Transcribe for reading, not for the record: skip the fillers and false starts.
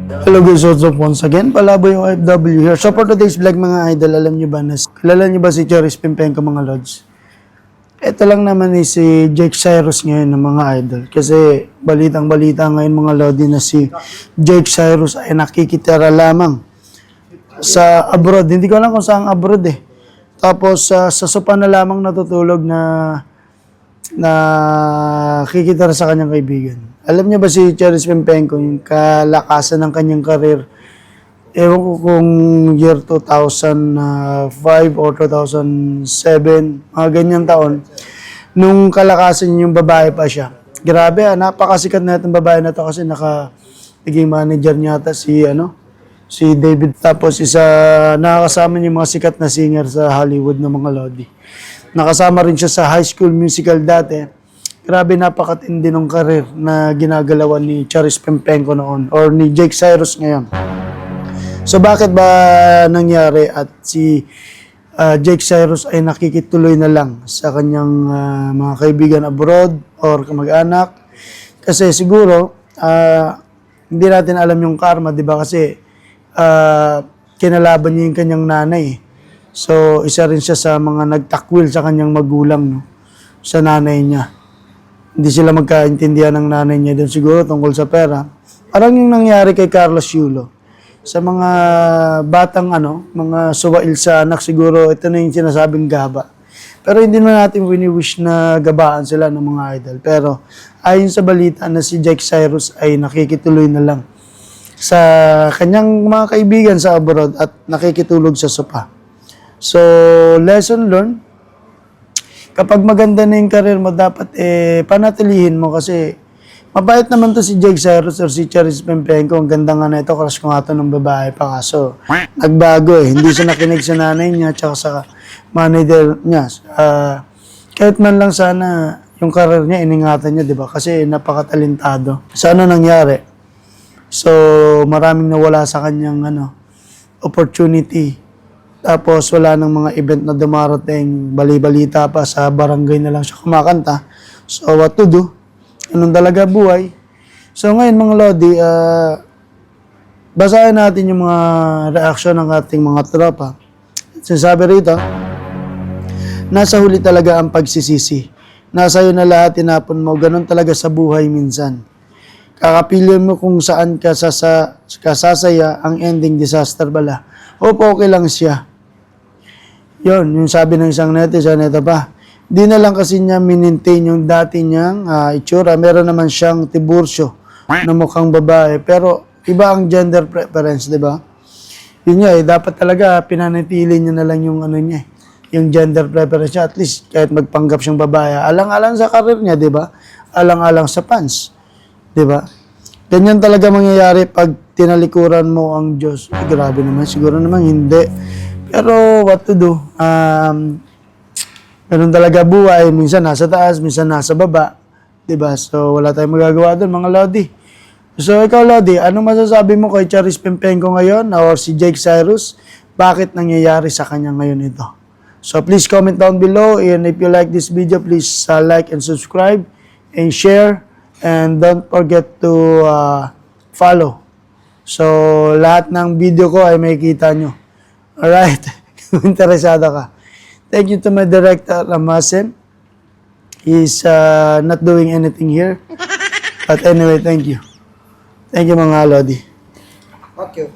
Hello guys, what's up once again? Palaboy yung OFW here. So for today's vlog mga idol, alam nyo ba kilala nyo ba si Charis Pimpenko mga lods? Ito lang naman si Jake Cyrus ngayon ng mga idol. Kasi balitang-balita ngayon mga lodi na si Jake Cyrus ay nakikitira lamang sa abroad. Hindi ko alam kung saan abroad eh. Tapos sa sopa na lamang natutulog na nakikitira sa kanyang kaibigan. Alam niyo ba si Charis Pimpenko, yung kalakasan ng kanyang karir, ewan ko kung year 2005 or 2007, mga ganyan taon, nung kalakasan yung babae pa siya. Grabe napakasikat na itong babae na to kasi naging manager niya ata si David. Tapos nakakasama niya yung mga sikat na singer sa Hollywood ng mga lodi. Nakasama rin siya sa High School Musical dati. Grabe, napakatindi ng karir na ginagalawan ni Charis Pimpenko noon or ni Jake Cyrus ngayon. So bakit ba nangyari at si Jake Cyrus ay nakikituloy na lang sa kanyang mga kaibigan abroad or kamag-anak? Kasi siguro hindi natin alam yung karma, di ba? Kasi kinalaban niya yung kanyang nanay. So isa rin siya sa mga nagtakwil sa kanyang magulang, no? Sa nanay niya. Hindi sila magkaintindihan ng nanay niya doon siguro tungkol sa pera. Parang yung nangyari kay Carlos Yulo. Sa mga batang mga suwail sa anak, siguro ito na yung sinasabing gaba. Pero hindi naman natin wini-wish na gabaan sila ng mga idol. Pero ayon sa balita na si Jake Cyrus ay nakikituloy na lang sa kanyang mga kaibigan sa abroad at nakikitulog sa sopa. So, lesson learned. Kapag maganda na yung career mo, dapat panatilihin mo kasi mabait naman to si Jake Cyrus or si Charis Pimpenko. Ang ganda nga na ito, crush ko nga ito ng babae pa. Kaso, nagbago eh. Hindi siya nakinig sa nanay niya tsaka sa manager niya. Kahit man lang sana yung career niya, iningatan niya, di ba? Kasi napakatalentado. So, ano nangyari? So, maraming nawala sa kanyang opportunity. Tapos wala nang mga event na dumarating, bali-balita pa, sa barangay na lang siya kumakanta. So what to do? Anong talaga buhay? So ngayon mga lodi, basahin natin yung mga reaksyon ng ating mga tropa. Sinasabi rito, nasa huli talaga ang pagsisisi. Nasa iyo na lahat, tinapon mo. Ganon talaga sa buhay minsan. Kakapili mo kung saan ka sasaya, ang ending disaster bala. Opo, okay lang siya. Yon, yung sabi ng isang netizen, ito pa. Di na lang kasi niya minintain yung dati niyang itsura. Meron naman siyang tibursyo na mukhang babae. Pero iba ang gender preference, di ba? Yun nga dapat talaga pinanatili niya na lang yung niya, yung gender preference niya. At least kahit magpanggap siyang babae, alang-alang sa karir niya, di ba? Alang-alang sa fans, di ba? Ganyan talaga mangyayari pag tinalikuran mo ang Diyos. Grabe naman, siguro naman hindi. Pero what to do? Ganun talaga buhay. Minsan nasa taas, minsan nasa baba. Diba? So wala tayong magagawa doon mga lodi. So ikaw lodi, anong masasabi mo kay Charis Pimpenko ngayon or si Jake Cyrus? Bakit nangyayari sa kanya ngayon ito? So please comment down below, and if you like this video, please like and subscribe and share. And don't forget to follow. So, lahat ng video ko ay makikita nyo. Alright? Kung interesado ka. Thank you to my director, Ramasen. He's not doing anything here. But anyway, thank you. Thank you mga lodi. Okay.